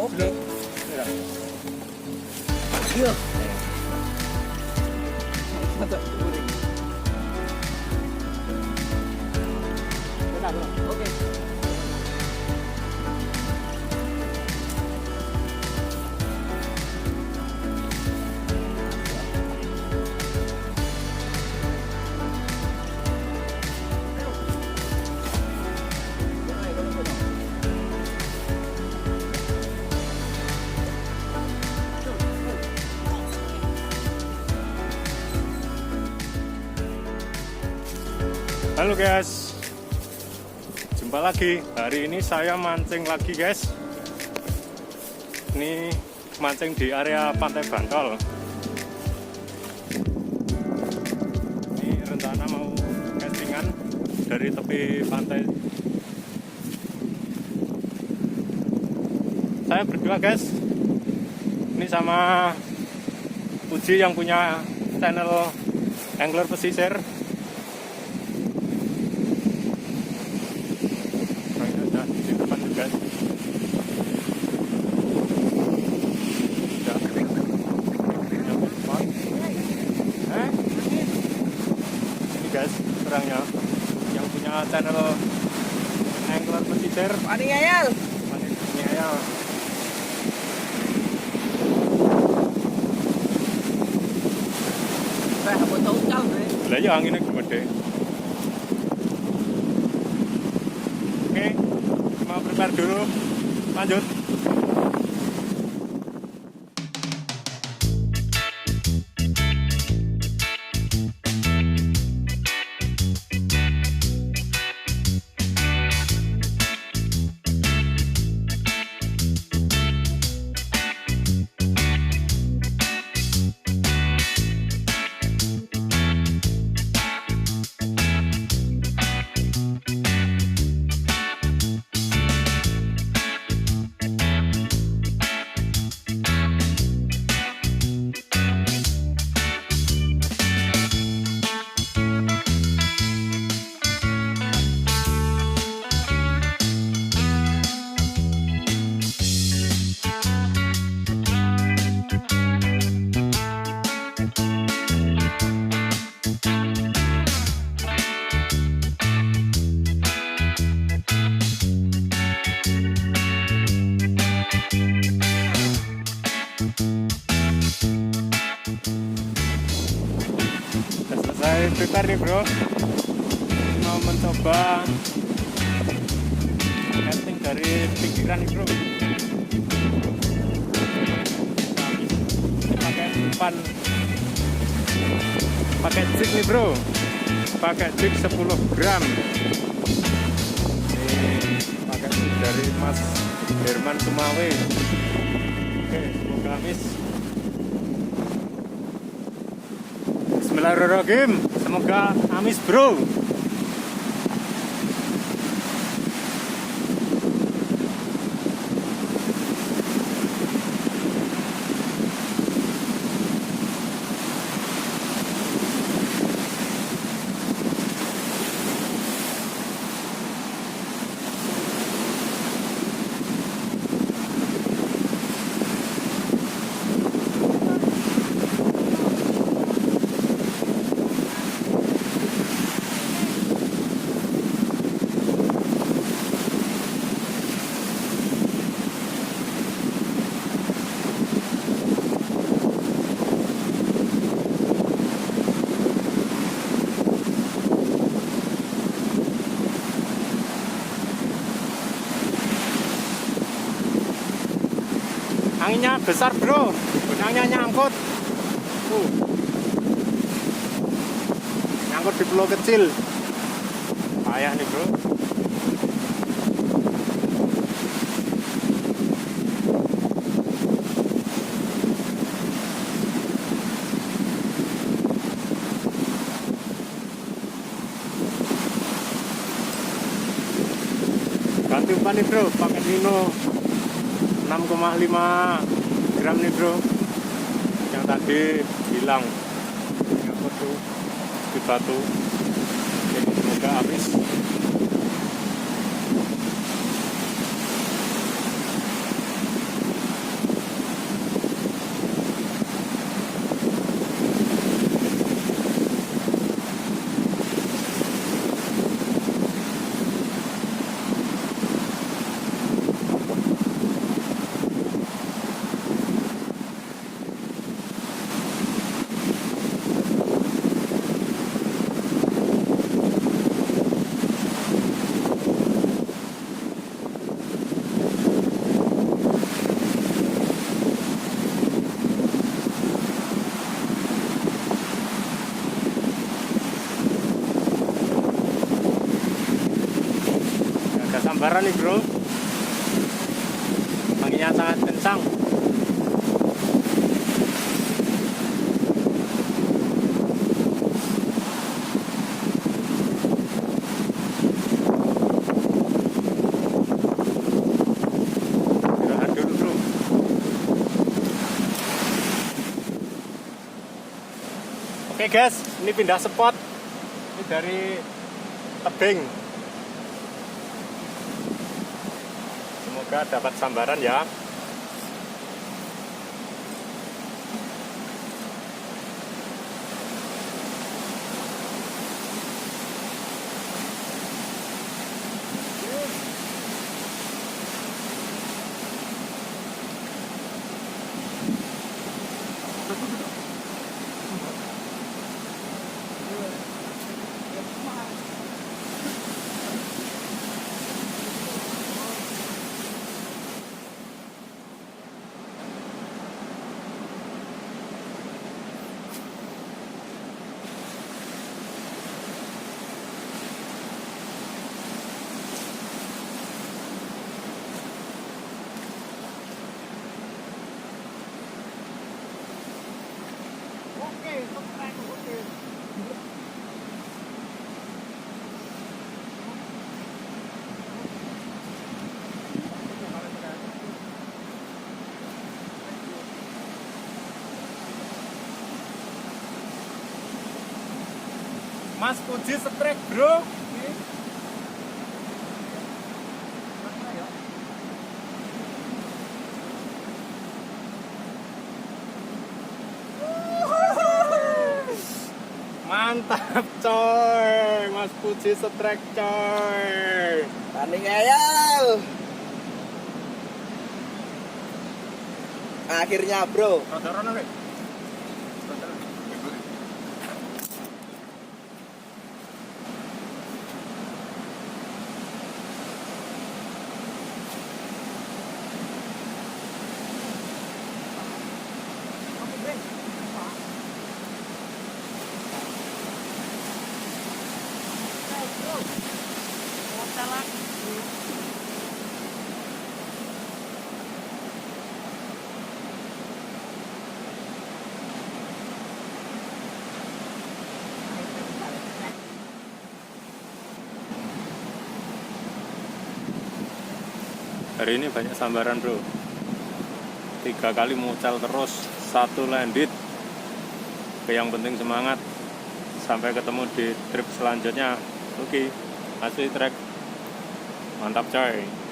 Oke. Iya. Mantap. Oke. Halo guys, jumpa lagi. Hari ini saya mancing lagi guys. Ini mancing di area pantai Bantol. Ini rencana mau castingan dari tepi pantai. Saya berdua guys. Ini sama Puji yang punya channel angler pesisir. Guys, orangnya yang punya channel angler pesisir. Paning ayal. Saya mau tahu cal, Lah ya anginnya gede. Oke, mau prepare dulu. Lanjut. Saya prepare nih bro, mau mencoba casting dari pinggiran nih bro. Pakai umpan, pakai jig nih bro, pakai jig 10 gram. Ini pakai jig dari Mas Herman Sumawe. Oke, semoga amis. Bismillahirrahmanirrahim. Semoga amis bro. Anginnya besar bro, benangnya nyangkut. Nyangkut di pulau kecil. Payah nih bro. Ganti umpan nih bro, pakai Nino 6,5 gram nih bro, yang tadi hilang nyangkut tuh di batu. Jadi semoga habis. sambaran nih bro, anginnya sangat kencang. Istirahat dulu bro. Oke guys, ini pindah spot. Ini dari tebing. Semoga dapat sambaran ya. Mas Puji strike bro. Mantap coy, Mas Puji strike coy. Tanding ayal. Akhirnya bro. Rodoran nih. Hari ini banyak sambaran bro, 3 kali mucal terus, 1 landed. Yang penting semangat, sampai ketemu di trip selanjutnya. Oke, asli trek, mantap coy.